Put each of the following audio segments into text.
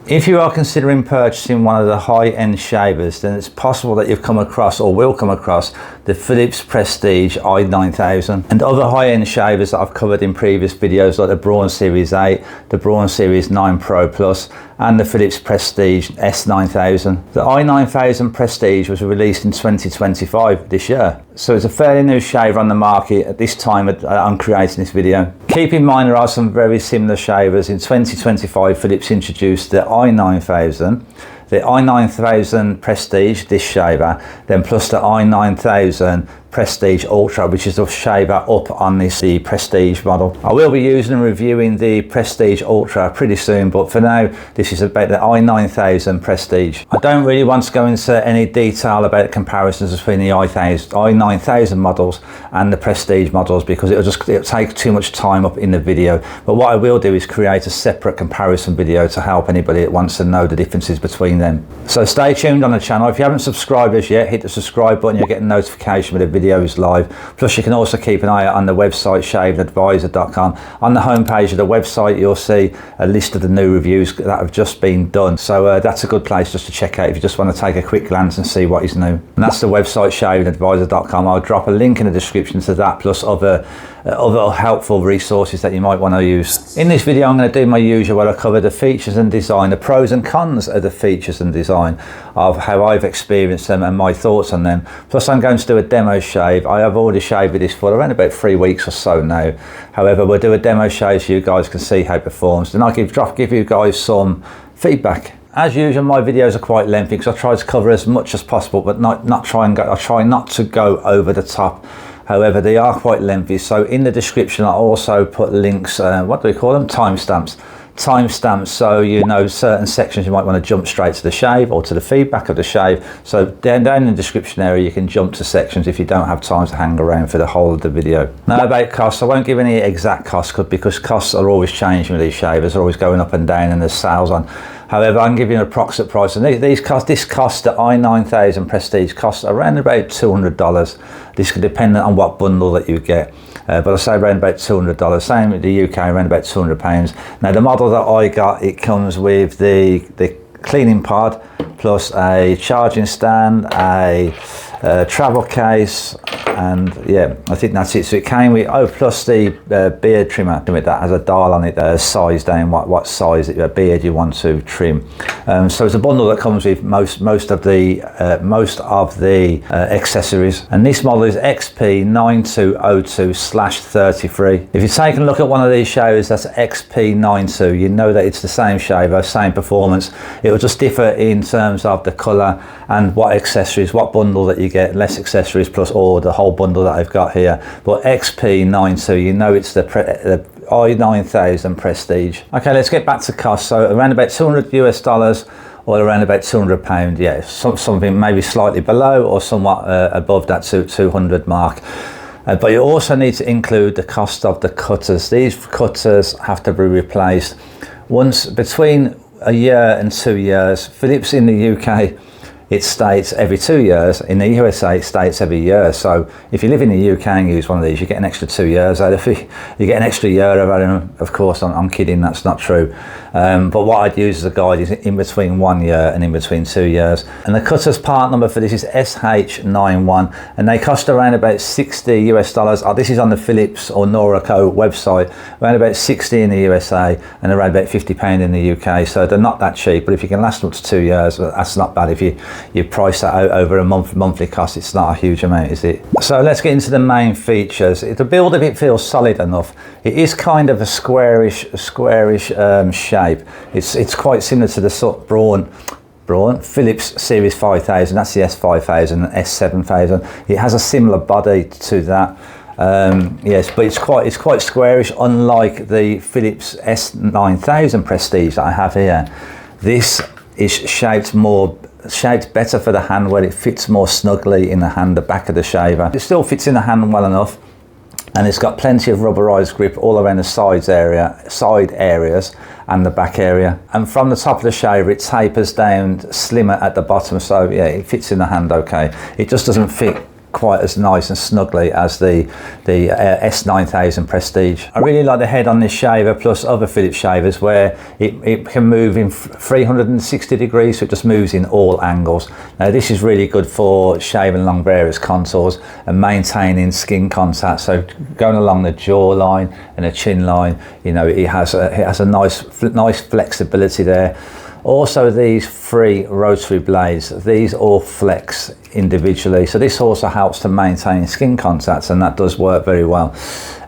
If you are considering purchasing one of the high-end shavers, then it's possible that you've come across or will come across the Philips Prestige i9000 and other high-end shavers that I've covered in previous videos, like the Braun Series 8, the Braun Series 9 Pro Plus, and the Philips Prestige S9000. The i9000 Prestige was released in 2025 this year, so it's a fairly new shaver on the market at this time I'm creating this video. Keep in mind there are some very similar shavers. In 2025 Philips introduced the i9000, the i9000 Prestige, this shaver, then plus the i9000 Prestige Ultra, which is the shaver up on the Prestige model. I will be using and reviewing the Prestige Ultra pretty soon, but for now this is about the i9000 Prestige. I don't really want to go into any detail about comparisons between the i9000 models and the Prestige models, because it'll take too much time up in the video. But what I will do is create a separate comparison video to help anybody that wants to know the differences between them. So stay tuned on the channel. If you haven't subscribed as yet, hit the subscribe button. You'll get a notification when the video is live. Plus you can also keep an eye out on the website shavedadvisor.com. On the homepage of the website you'll see a list of the new reviews that have just been done, so that's a good place just to check out if you just want to take a quick glance and see what is new. And that's the website shavedadvisor.com. I'll drop a link in the description to that, plus other helpful resources that you might want to use. In this video I'm going to do my usual where I cover the features and design, the pros and cons of the features and design, of how I've experienced them and my thoughts on them. Plus I'm going to do a demo shave. I have already shaved with this for around about 3 weeks or so now. However, we'll do a demo shave so you guys can see how it performs. Then I'll give you guys some feedback. As usual, my videos are quite lengthy because I try to cover as much as possible, but I try not to go over the top. However, they are quite lengthy, so in the description I also put links, what do we call them? Timestamps, so you know certain sections you might want to jump straight to the shave or to the feedback of the shave. So down in the description area you can jump to sections if you don't have time to hang around for the whole of the video. Now about costs, I won't give any exact costs because costs are always changing with these shavers, they're always going up and down and there's sales on. However, I can give you an approximate price, and this cost, the i9000 Prestige costs around about $200. This can depend on what bundle that you get, but I say around about $200. Same in the UK, around about £200. Now the model that I got, it comes with the cleaning pod, plus a charging stand, a travel case, and yeah, I think that's it. So it came with, plus the beard trimmer that has a dial on it, size down what size beard you want to trim. So it's a bundle that comes with most of the accessories, and this model is XP9202/33. If you're taking a look at one of these shavers that's XP92, you know that it's the same shaver, same performance. It will just differ in terms of the colour and what accessories, what bundle that you get, less accessories plus or the whole bundle that I've got here. But XP92, you know it's the i9000 Prestige. Okay, let's get back to cost. So around about $200 US or around about £200, yeah, something maybe slightly below or somewhat above that 200 mark. But you also need to include the cost of the cutters. These cutters have to be replaced once between a year and 2 years. Philips in the UK, it states every 2 years. In the USA, it states every year. So if you live in the UK and use one of these, you get an extra 2 years out of it. You get an extra year out of them. Of course, I'm kidding, that's not true. But what I'd use as a guide is in between 1 year and in between 2 years. And the cutter's part number for this is SH91, and they cost around about $60 US. This is on the Philips or Norelco website, around about 60 in the USA and around about £50 in the UK. So they're not that cheap, but if you can last up to 2 years, that's not bad. If you price that out over a monthly cost, it's not a huge amount, is it? So let's get into the main features. The build of it feels solid enough. It is kind of a squarish shape. It's quite similar to the sort of Braun Philips Series 5000. That's the S5000 and S7000. It has a similar body to that. Yes, but it's quite squarish, unlike the Philips S9000 Prestige that I have here. This is shaped better for the hand, where it fits more snugly in the hand, the back of the shaver. It still fits in the hand well enough, and it's got plenty of rubberized grip all around the side areas and the back area. And from the top of the shaver, it tapers down slimmer at the bottom, so yeah, it fits in the hand okay. It just doesn't fit quite as nice and snuggly as the S9000 Prestige. I really like the head on this shaver plus other Philips shavers where it can move in 360 degrees, so it just moves in all angles. Now this is really good for shaving along various contours and maintaining skin contact, so going along the jawline and the chin line, you know, it has a nice flexibility there. Also, these 3 rotary blades, these all flex individually, so this also helps to maintain skin contacts, and that does work very well.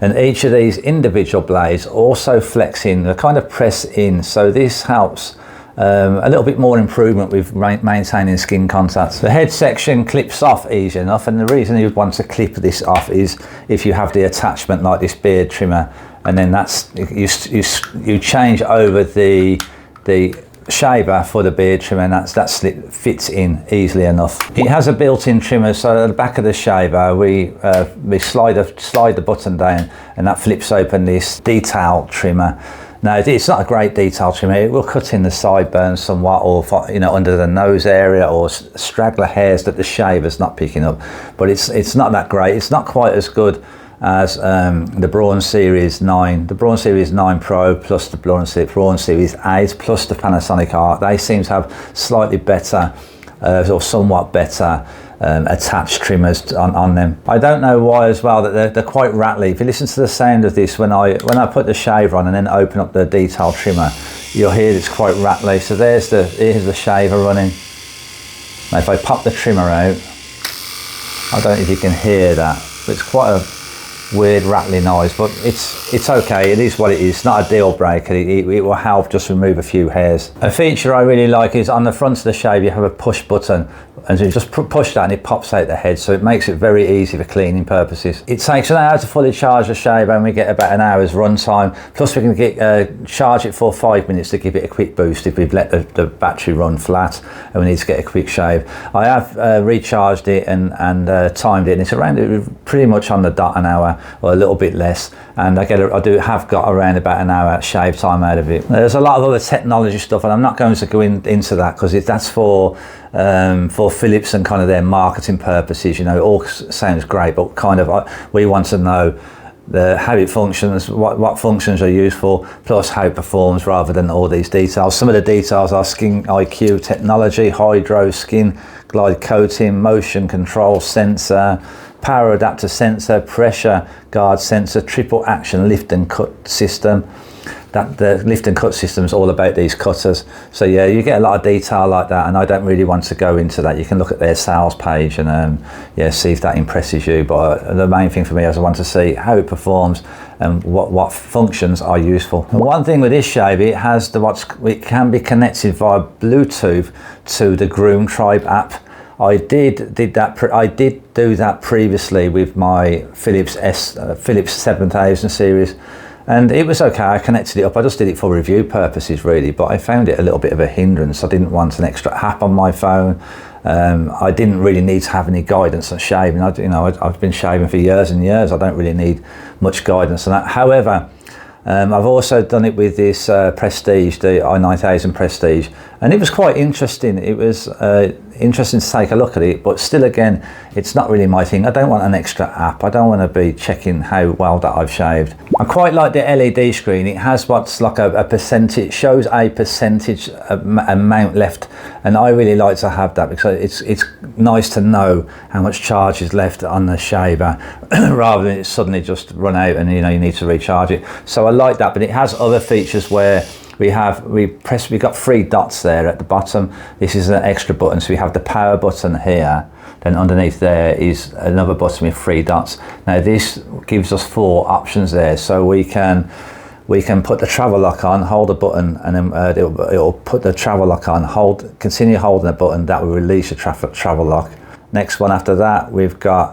And each of these individual blades also flex in, they kind of press in, so this helps a little bit more improvement with maintaining skin contacts. The head section clips off easy enough, and the reason you'd want to clip this off is if you have the attachment like this beard trimmer, and then that's you change over the shaver for the beard trimmer, and that fits in easily enough. It has a built-in trimmer, so at the back of the shaver we slide the button down, and that flips open this detail trimmer. Now it's not a great detail trimmer, it will cut in the sideburns somewhat, or you know, under the nose area, or straggler hairs that the shaver's not picking up, but it's not that great. It's not quite as good as the Braun Series 9, the Braun Series 9 Pro plus the Braun Series 8 plus the Panasonic Art. They seem to have slightly better or somewhat better attached trimmers on them. I don't know why as well, that they're quite rattly. If you listen to the sound of this, when I put the shaver on and then open up the detail trimmer, you'll hear it's quite rattly. So here's the shaver running. Now if I pop the trimmer out, I don't know if you can hear that, but it's quite a weird rattling noise, but it's okay. It is what it is. It's not a deal breaker. It will help just remove a few hairs. A feature I really like is on the front of the shave you have a push button, and so you just push that and it pops out the head, so it makes it very easy for cleaning purposes. It takes an hour to fully charge the shaver, and we get about an hour's run time, plus we can charge it for 5 minutes to give it a quick boost if we've let the battery run flat and we need to get a quick shave. I have recharged it and timed it, and it's around pretty much on the dot an hour or a little bit less, and I have got around about an hour shave time out of it. There's a lot of other technology stuff, and I'm not going to go into that because that's for Philips and kind of their marketing purposes. You know, it all sounds great, but kind of we want to know how it functions, what functions are used for, plus how it performs, rather than all these details. Some of the details are skin IQ technology, hydro skin glide coating, motion control sensor, power adapter sensor, pressure guard sensor, triple action lift and cut system. That the lift and cut system is all about these cutters. So yeah, you get a lot of detail like that, and I don't really want to go into that. You can look at their sales page and yeah, see if that impresses you. But the main thing for me is I want to see how it performs and what functions are useful. And one thing with this shave, it has it can be connected via Bluetooth to the Groom Tribe app. I did do that previously with my Philips 7000 series, and it was okay. I connected it up. I just did it for review purposes really, but I found it a little bit of a hindrance. I didn't want an extra app on my phone. I didn't really need to have any guidance on shaving. I've been shaving for years and years. I don't really need much guidance on that. However, I've also done it with this Prestige, the i9000 Prestige, and it was quite interesting. It was interesting to take a look at it, but still again, it's not really my thing. I don't want an extra app. I don't want to be checking how well that I've shaved. I quite like the LED screen. It has what's like a percentage, shows a percentage amount left, and I really like to have that because it's nice to know how much charge is left on the shaver rather than it suddenly just run out and you need to recharge it. So I like that, but it has other features where we've got 3 dots there at the bottom. This is an extra button, so we have the power button here, then underneath there is another button with 3 dots. Now this gives us 4 options there, so we can put the travel lock on, hold a button, and then it'll put the travel lock on, continue holding the button, that will release the travel lock. Next one after that,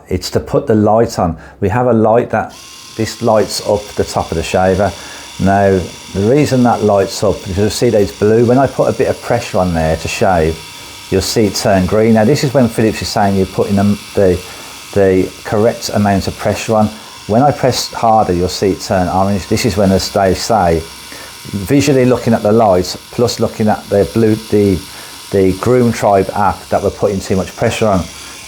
it's to put the light on. We have a light this lights up the top of the shaver. Now, the reason that lights up is you'll see that it's blue. When I put a bit of pressure on there to shave, you'll see it turn green. Now, this is when Philips is saying you're putting the correct amount of pressure on. When I press harder, you'll see it turn orange. This is when, as they say, visually looking at the lights, plus looking at the Groom Tribe app that we're putting too much pressure on,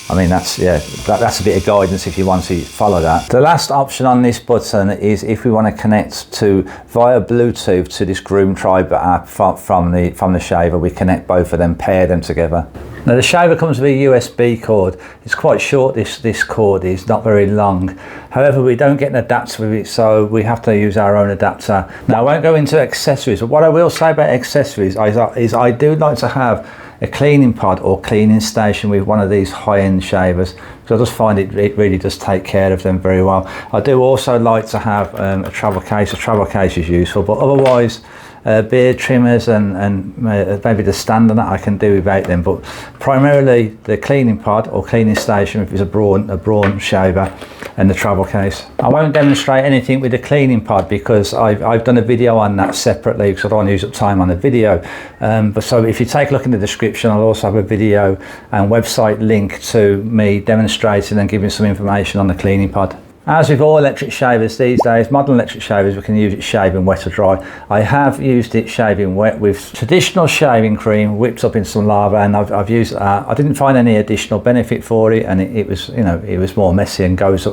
I mean, that's a bit of guidance if you want to follow that. The last option on this button is if we want to connect to via Bluetooth to this Groom Tribe app from the shaver. We connect both of them, pair them together. Now the shaver comes with a USB cord. It's quite short, this cord is not very long. However, we don't get an adapter with it, so we have to use our own adapter. Now I won't go into accessories, but what I will say about accessories is I do like to have a cleaning pod or cleaning station with one of these high-end shavers, because I just find it really does take care of them very well. I do also like to have a travel case. A travel case is useful, but otherwise beard trimmers and maybe the stand and that I can do without them, but primarily the cleaning pod or cleaning station if it's a brawn shaver, and the travel case. I won't demonstrate anything with the cleaning pod because I've done a video on that separately, because I don't want to use up time on the video. But so if you take a look in the description, I'll also have a video and website link to me demonstrating and giving some information on the cleaning pod. As with all electric shavers these days, modern electric shavers, we can use it shaving wet or dry. I have used it shaving wet with traditional shaving cream whipped up in some lava, and I've used that. I didn't find any additional benefit for it, and it was, you know, it was more messy and goes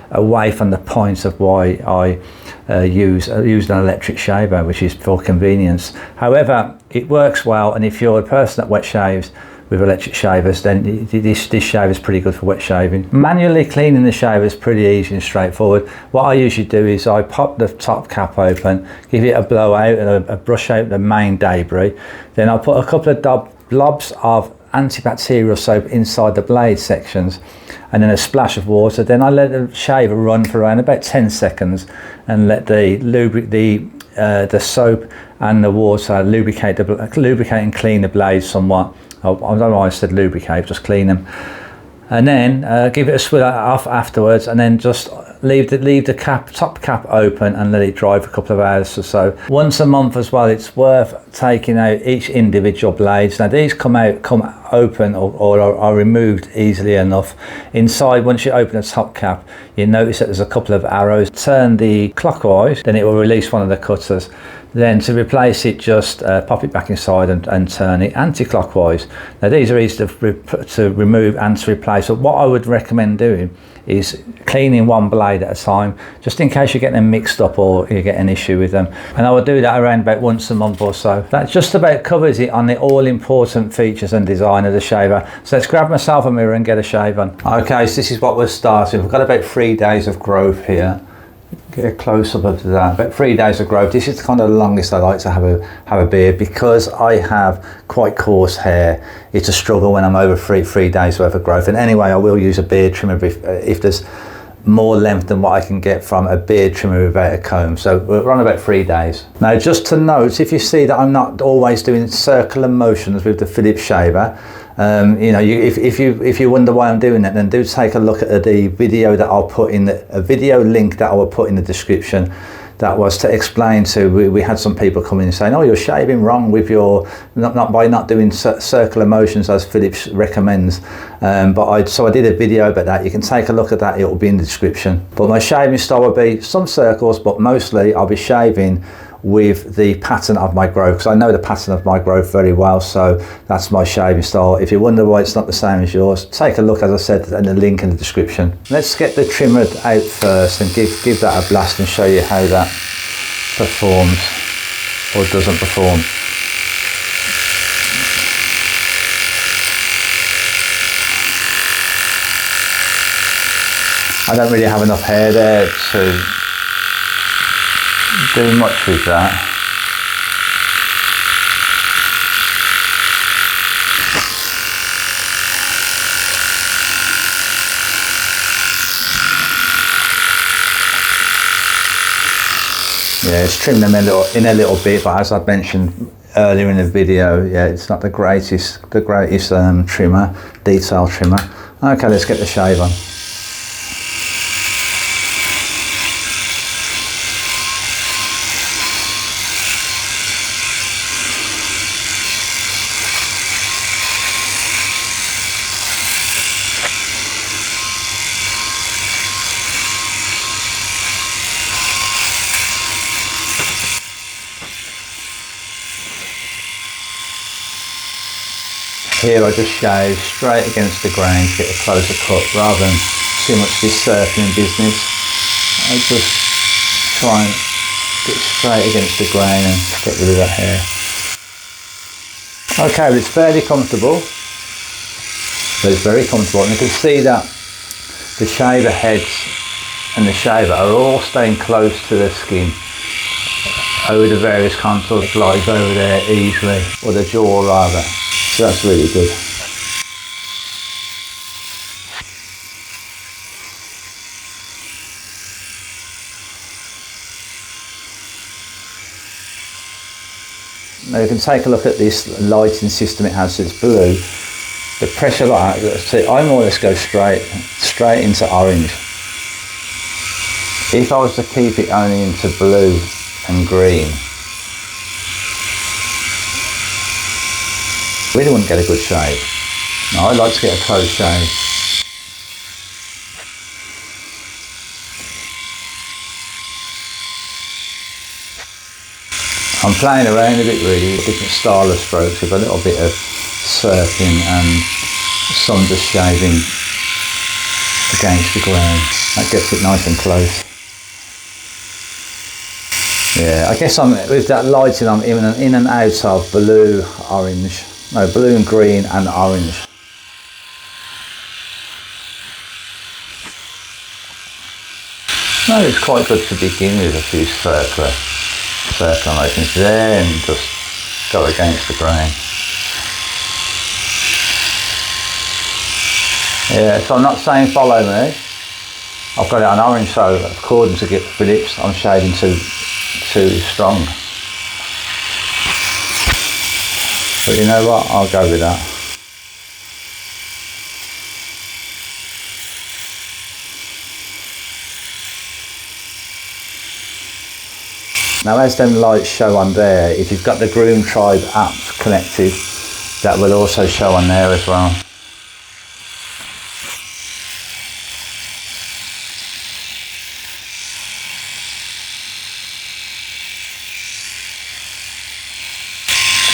away from the point of why I use an electric shaver, which is for convenience. However, it works well, and if you're a person that wet shaves with electric shavers, then this shaver is pretty good for wet shaving. Manually cleaning the shaver is pretty easy and straightforward. What I usually do is I pop the top cap open, give it a blowout and a brush out the main debris. Then I'll put a couple of blobs of antibacterial soap inside the blade sections, and then a splash of water. Then I let the shaver run for around about 10 seconds and let the soap and the water lubricate and clean the blades somewhat. I don't know why I said lubricate, just clean them. And then give it a swirl off afterwards, and then just leave the top cap open and let it dry for a couple of hours or so. Once a month as well, it's worth taking out each individual blades. Now these come open or are removed easily enough. Inside, once you open the top cap, you notice that there's a couple of arrows. Turn the clockwise, then it will release one of the cutters. Then to replace it, just pop it back inside and turn it anti-clockwise. Now these are easy to remove and to replace. So what I would recommend doing is cleaning one blade at a time, just in case you get them mixed up or you get an issue with them. And I would do that around about once a month or so. That just about covers it on the all-important features and design of the shaver. So let's grab myself a mirror and get a shave on. Okay, so this is what we're starting. We've got about 3 days of growth here. Get a close up of that. About 3 days of growth. This is kind of the longest I like to have a beard, because I have quite coarse hair. It's a struggle when I'm over three days worth of growth. And anyway, I will use a beard trimmer if there's more length than what I can get from a beard trimmer without a comb. So we're on about 3 days. Now, just to note, if you see that I'm not always doing circular motions with the Philips shaver, you know, if you wonder why I'm doing that, then do take a look at the video that I'll put in a video link that I will put in the description. That was to explain to, we had some people coming and saying, oh, you're shaving wrong with your, by not doing circular motions as Philips recommends. So I did a video about that. You can take a look at that, it will be in the description. But my shaving style will be some circles, but mostly I'll be shaving with the pattern of my growth, because I know the pattern of my growth very well, so that's my shaving style. If you wonder why it's not the same as yours, take a look, as I said, in the link in the description. Let's get the trimmer out first and give that a blast and show you how that performs or doesn't perform. I don't really have enough hair there to do much with that. Yeah, it's trimmed them in a little bit, but as I mentioned earlier in the video, yeah, it's not the greatest trimmer, detail trimmer. Okay, let's get the shave on. Here I just shave straight against the grain to get a closer cut rather than too much this circling business. I just try and get straight against the grain and get rid of that hair. Okay, but it's fairly comfortable. But it's very comfortable, and you can see that the shaver heads and the shaver are all staying close to the skin over the various contours, glides over there easily, or the jaw rather. So that's really good. Now you can take a look at this lighting system it has. So it's blue. The pressure like that, see, I more or less go straight into orange. If I was to keep it only into blue and green, really wouldn't get a good shave. No, I like to get a close shave. I'm playing around a bit really with different style of strokes with a little bit of circling and some just shaving against the grain. That gets it nice and close. Yeah, I guess with that lighting I'm in and out of blue, orange, no, blue and green and orange. No, it's quite good to begin with a few circular motions there and just go against the grain. Yeah, so I'm not saying follow me. I've got it on orange, so according to Phillips, I'm shaving too strong. But you know what? I'll go with that. Now, as them lights show on there, if you've got the Groom Tribe app connected, that will also show on there as well.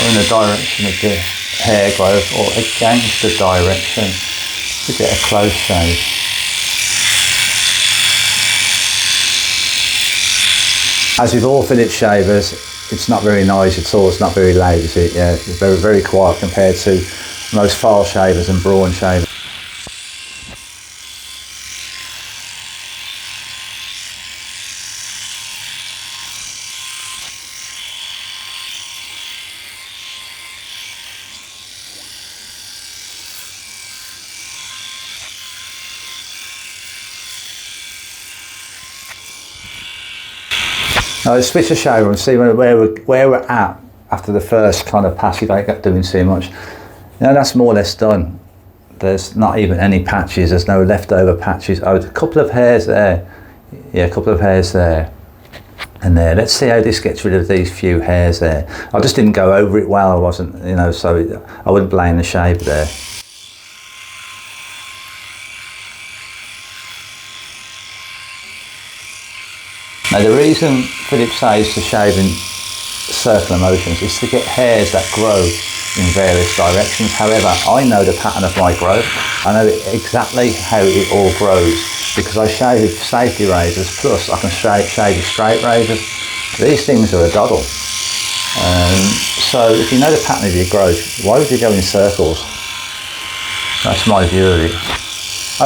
In the direction of the hair growth or against the direction to get a close shave. As with all Phillips shavers, it's not very noisy at all, it's not very loud, is it? Yeah, it's very, very quiet compared to most file shavers and brawn shavers. Now let's switch the shaver and see where we're at after the first kind of pass without doing too much. Now that's more or less done. There's not even any patches, there's no leftover patches. Oh, a couple of hairs there. Yeah, a couple of hairs there. And there. Let's see how this gets rid of these few hairs there. I just didn't go over it well, I wasn't, you know, so I wouldn't blame the shaver there. Now the reason Phillips says to shave in circular motions is to get hairs that grow in various directions. However, I know the pattern of my growth. I know exactly how it all grows because I shave with safety razors, plus I can shave with straight razors. These things are a doddle. So if you know the pattern of your growth, why would you go in circles? That's my view of it.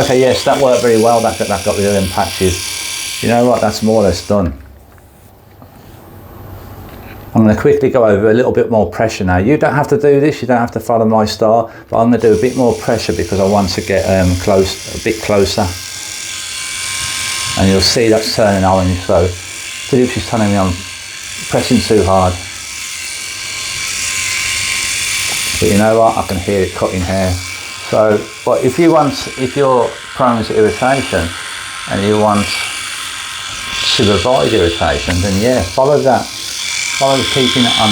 Okay, yes, that worked very well. That got rid of them patches. You know what, that's more or less done. I'm going to quickly go over a little bit more pressure now. You don't have to do this, you don't have to follow my style, but I'm going to do a bit more pressure because I want to get a bit closer. And you'll see that's turning orange, so Phillips is telling me I'm pressing too hard. But you know what, I can hear it cutting hair. So, but if you're prone to irritation and you want to avoid irritation, then yeah, follow that. Follow keeping it on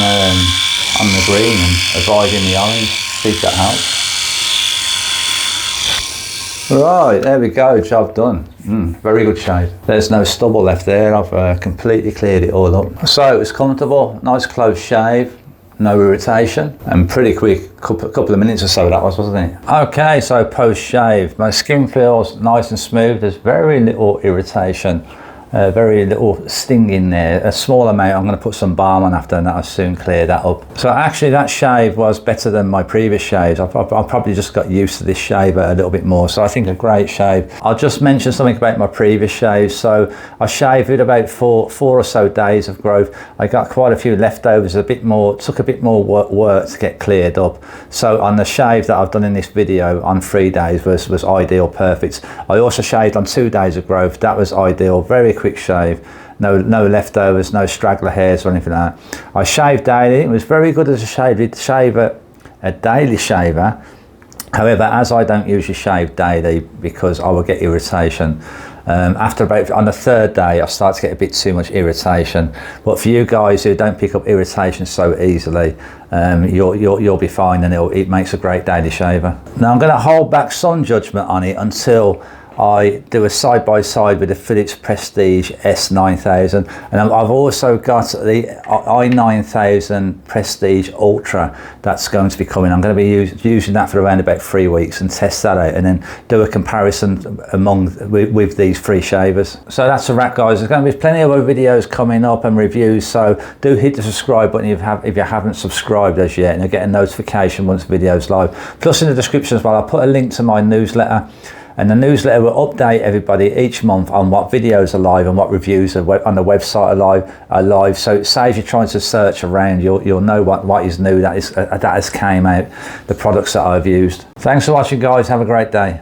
the green and avoiding the orange. See if that helps. Right, there we go, job done. Very good shave. There's no stubble left there. I've completely cleared it all up. So it's comfortable, nice close shave. no irritation, and pretty quick, couple of minutes or so that was, wasn't it? Okay, so post shave, my skin feels nice and smooth. There's very little irritation, very little sting in there. A small amount. I'm going to put some balm on after, and that'll soon clear that up. So actually that shave was better than my previous shaves. I've probably just got used to this shave a little bit more, so I think a great shave. I'll just mention something about my previous shaves. So I shaved with about four or so days of growth. I got quite a few leftovers, took a bit more work to get cleared up. So on the shave that I've done in this video on 3 days was ideal, perfect. I also shaved on 2 days of growth. That was ideal, very quick shave, no leftovers, no straggler hairs or anything like that. I shaved daily. It was very good as a daily shaver. However, as I don't usually shave daily because I will get irritation, after about on the 3rd day I start to get a bit too much irritation. But for you guys who don't pick up irritation so easily, you'll be fine, and it makes a great daily shaver. Now I'm going to hold back some judgment on it until I do a side-by-side with the Philips Prestige S9000, and I've also got the i9000 Prestige Ultra that's going to be coming. I'm going to be using that for around about 3 weeks and test that out, and then do a comparison with these 3 shavers. So that's a wrap, guys. There's going to be plenty of other videos coming up and reviews, so do hit the subscribe button if you haven't subscribed as yet, and you'll get a notification once the video's live. Plus in the description as well, I'll put a link to my newsletter. And the newsletter will update everybody each month on what videos are live and what reviews are on the website are live. So it saves you trying to search around. You'll know what is new that has came out, the products that I've used. Thanks for watching, guys. Have a great day.